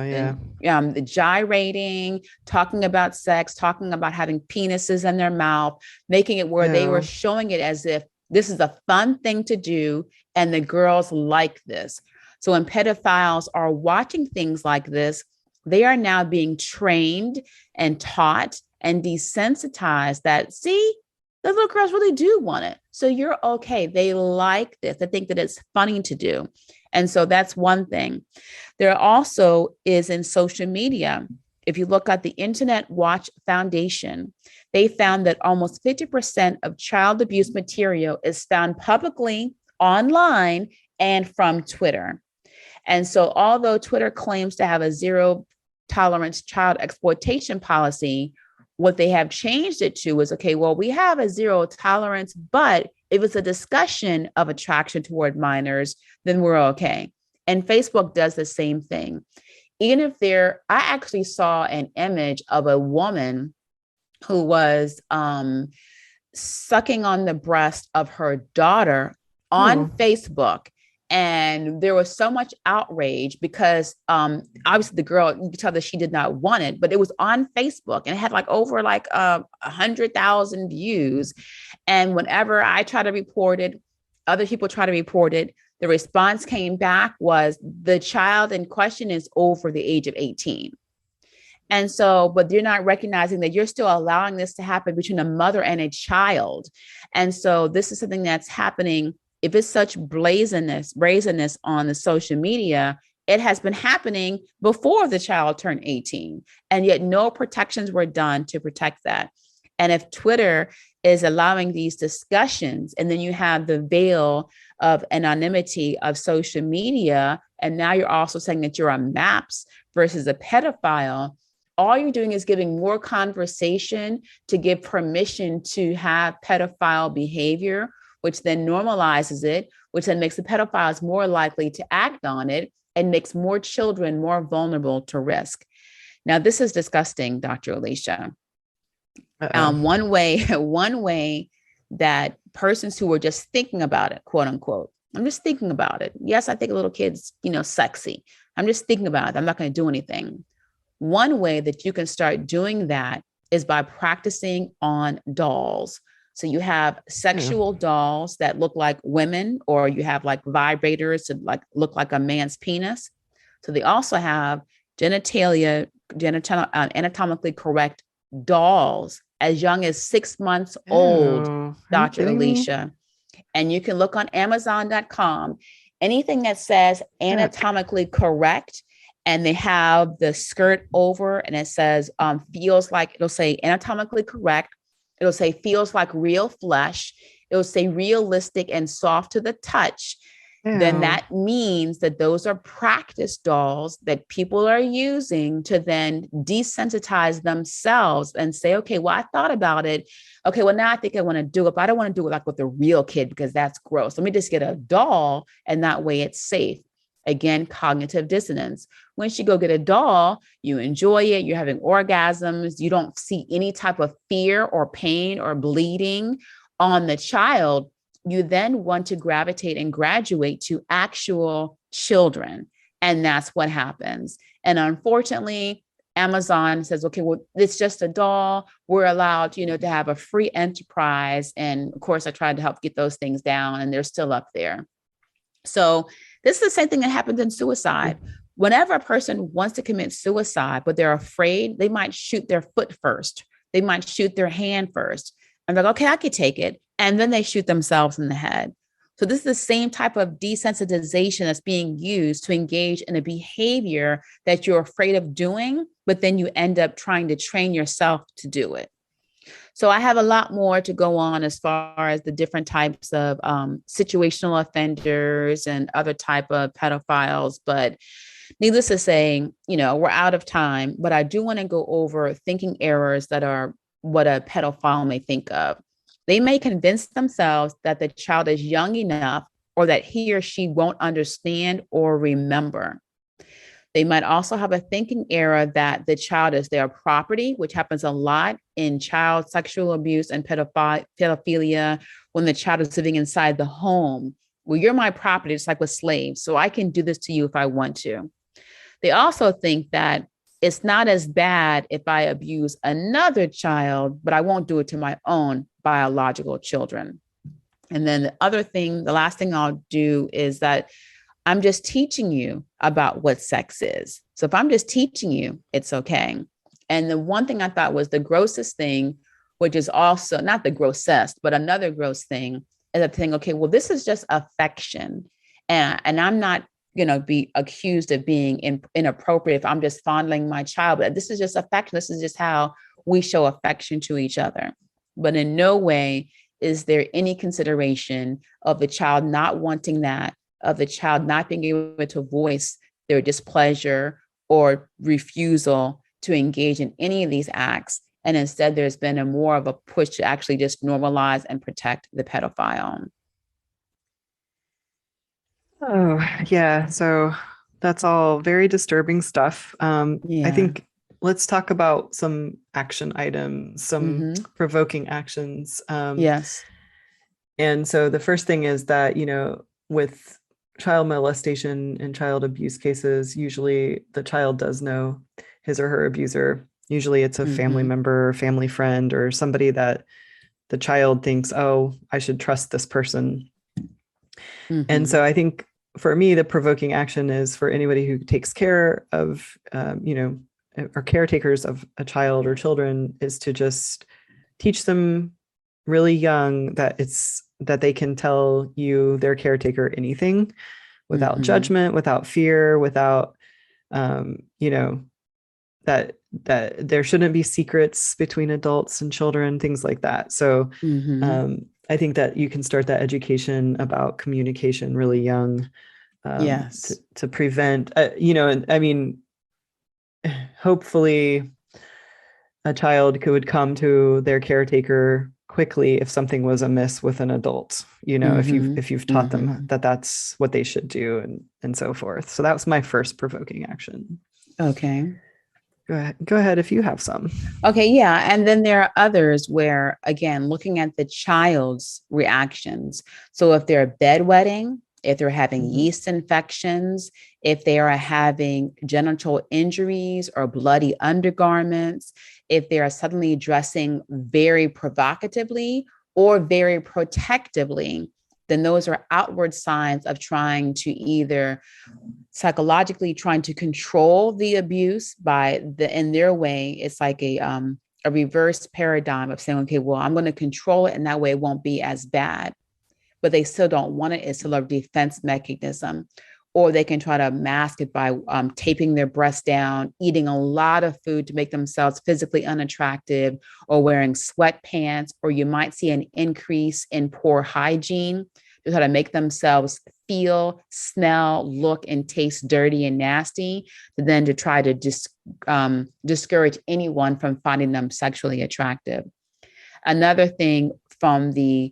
gyrating, talking about sex, talking about having penises in their mouth, making it where they were showing it as if this is a fun thing to do, and the girls like this. So when pedophiles are watching things like this, they are now being trained and taught and desensitized that, see, the little girls really do want it. So you're okay. They like this. They think that it's funny to do. And so that's one thing. There also is in social media. If you look at the Internet Watch Foundation, they found that almost 50% of child abuse material is found publicly online and from Twitter. And so although Twitter claims to have a zero tolerance child exploitation policy, what they have changed it to is, okay, well, we have a zero tolerance, but if it's a discussion of attraction toward minors, then we're okay. And Facebook does the same thing. Even if I actually saw an image of a woman who was sucking on the breast of her daughter on Facebook. And there was so much outrage because obviously the girl, you could tell that she did not want it, but it was on Facebook and it had over 100,000 views. And whenever I try to report it, other people try to report it, the response came back was the child in question is over the age of 18. And so, but you're not recognizing that you're still allowing this to happen between a mother and a child. And so this is something that's happening. If it's such brazenness on the social media, it has been happening before the child turned 18. And yet no protections were done to protect that. And if Twitter is allowing these discussions, and then you have the veil of anonymity of social media, and now you're also saying that you're on Maps versus a pedophile, all you're doing is giving more conversation to give permission to have pedophile behavior, which then normalizes it, which then makes the pedophiles more likely to act on it and makes more children more vulnerable to risk. Now, this is disgusting, Dr. Alicia. One way that persons who were just thinking about it, quote unquote, I'm just thinking about it. Yes, I think a little kid's, sexy. I'm just thinking about it. I'm not going to do anything. One way that you can start doing that is by practicing on dolls. So you have sexual dolls that look like women, or you have vibrators that look like a man's penis. So they also have anatomically correct dolls as young as 6 months old, Dr. Alicia. And you can look on Amazon.com, anything that says anatomically correct, and they have the skirt over, and it says, feels like, it'll say anatomically correct. It'll say feels like real flesh. It'll say realistic and soft to the touch. Then Ew. that means that those are practice dolls that people are using to then desensitize themselves and say, okay, well, I thought about it. Okay, well, now I think I want to do it, but I don't want to do it like with a real kid because that's gross. Let me just get a doll, and that way it's safe. Again, cognitive dissonance. Once you go get a doll, you enjoy it, you're having orgasms, you don't see any type of fear or pain or bleeding on the child. You then want to gravitate and graduate to actual children. And that's what happens. And unfortunately, Amazon says, okay, well, it's just a doll. We're allowed, to have a free enterprise. And of course, I tried to help get those things down, and they're still up there. So this is the same thing that happens in suicide. Whenever a person wants to commit suicide, but they're afraid, they might shoot their foot first. They might shoot their hand first. And they're like, okay, I could take it. And then they shoot themselves in the head. So this is the same type of desensitization that's being used to engage in a behavior that you're afraid of doing, but then you end up trying to train yourself to do it. So I have a lot more to go on as far as the different types of situational offenders and other type of pedophiles. But needless to say, we're out of time, but I do want to go over thinking errors that are what a pedophile may think of. They may convince themselves that the child is young enough or that he or she won't understand or remember. They might also have a thinking error that the child is their property, which happens a lot in child sexual abuse and pedophilia when the child is living inside the home. Well, you're my property, it's like with slaves, so I can do this to you if I want to. They also think that it's not as bad if I abuse another child, but I won't do it to my own biological children. And then the last thing I'll do is that I'm just teaching you about what sex is. So if I'm just teaching you, it's okay. And the one thing I thought was the grossest thing, which is also not the grossest, but another gross thing, is a thing, okay, well, this is just affection. And I'm not be accused of being inappropriate if I'm just fondling my child. But this is just affection. This is just how we show affection to each other. But in no way is there any consideration of the child not wanting that, of the child not being able to voice their displeasure or refusal to engage in any of these acts. And instead, there's been more of a push to actually just normalize and protect the pedophile. Oh, yeah. So that's all very disturbing stuff. I think let's talk about some action items, some provoking actions. Yes. And so the first thing is that, with child molestation and child abuse cases, usually the child does know his or her abuser. Usually it's a family member, family friend, or somebody that the child thinks, oh, I should trust this person. And so I think for me, the provoking action is for anybody who takes care of, or caretakers of a child or children, is to just teach them really young that they can tell you, their caretaker, anything without judgment, without fear, without, that there shouldn't be secrets between adults and children, things like that. So I think that you can start that education about communication really young, to prevent, hopefully a child would come to their caretaker quickly if something was amiss with an adult, if you've taught them that that's what they should do, and so forth. So that was my first provoking action. Okay. Go ahead if you have some. Okay, yeah. And then there are others where, again, looking at the child's reactions. So if they're bedwetting, if they're having yeast infections, if they are having genital injuries or bloody undergarments, if they are suddenly dressing very provocatively or very protectively, then those are outward signs of trying to either psychologically trying to control the abuse in their way. It's like a reverse paradigm of saying, okay, well, I'm going to control it, and that way it won't be as bad. But they still don't want it. It's still a defense mechanism. or they can try to mask it by taping their breasts down, eating a lot of food to make themselves physically unattractive, or wearing sweatpants, or you might see an increase in poor hygiene to try to make themselves feel, smell, look, and taste dirty and nasty, then to try to discourage anyone from finding them sexually attractive. Another thing from the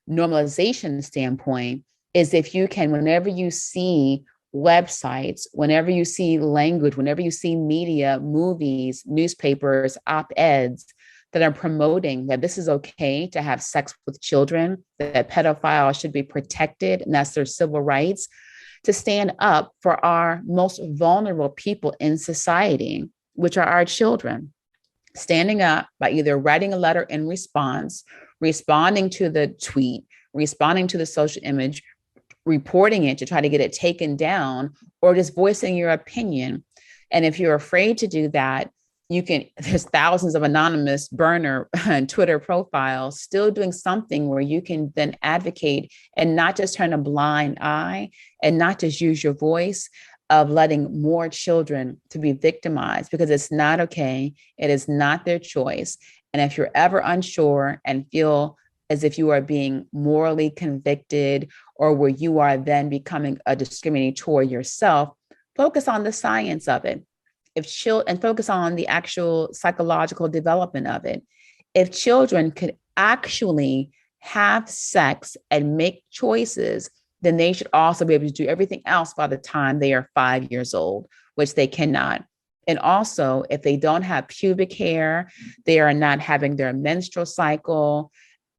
normalization standpoint is if you can, whenever you see websites, whenever you see language, whenever you see media, movies, newspapers, op-eds that are promoting that this is okay to have sex with children, that pedophiles should be protected, and that's their civil rights, to stand up for our most vulnerable people in society, which are our children. Standing up by either writing a letter in response, responding to the tweet, responding to the social image, reporting it to try to get it taken down, or just voicing your opinion. And if you're afraid to do that, there's thousands of anonymous burner and Twitter profiles still doing something where you can then advocate and not just turn a blind eye and not just use your voice of letting more children to be victimized, because it's not okay. It is not their choice. And if you're ever unsure and feel as if you are being morally convicted, or where you are then becoming a discriminator yourself, focus on the science of it. And focus on the actual psychological development of it. If children could actually have sex and make choices, then they should also be able to do everything else by the time they are 5 years old, which they cannot. And also, if they don't have pubic hair, they are not having their menstrual cycle,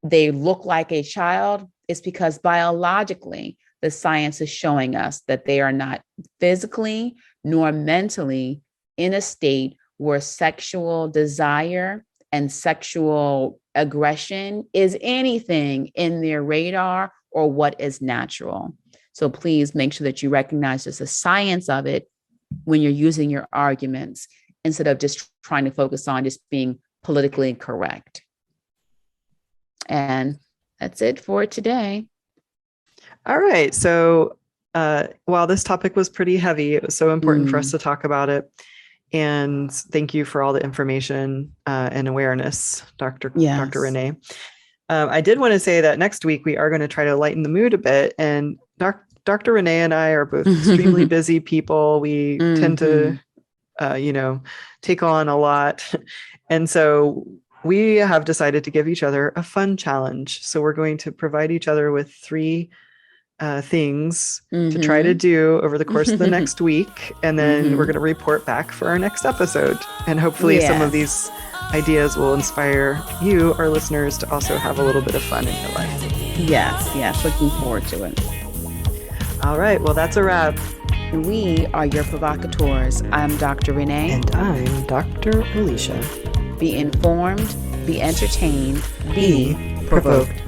they look like a child, it's because biologically, the science is showing us that they are not physically nor mentally in a state where sexual desire and sexual aggression is anything in their radar or what is natural. So please make sure that you recognize just the science of it when you're using your arguments, instead of just trying to focus on just being politically correct. And that's it for today. All right. So while this topic was pretty heavy, it was so important for us to talk about it. And thank you for all the information and awareness, Dr. Renee. I did want to say that next week we are going to try to lighten the mood a bit. And Dr. Renee and I are both extremely busy people. We tend to, take on a lot. And so we have decided to give each other a fun challenge. So we're going to provide each other with 3 things to try to do over the course of the next week. And then we're going to report back for our next episode. And hopefully some of these ideas will inspire you, our listeners, to also have a little bit of fun in your life. Yes. Looking forward to it. All right. Well, that's a wrap. We are your provocateurs. I'm Dr. Renee. And I'm Dr. Alicia. Be informed, be entertained, be provoked.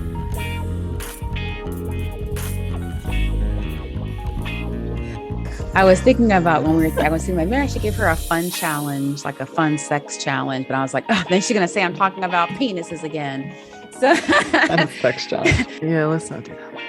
I was thinking about when we were, I was thinking like, maybe I should give her a fun challenge, like a fun sex challenge. But I was like, oh, then she's going to say I'm talking about penises again. So and a sex challenge. Yeah, let's not do that.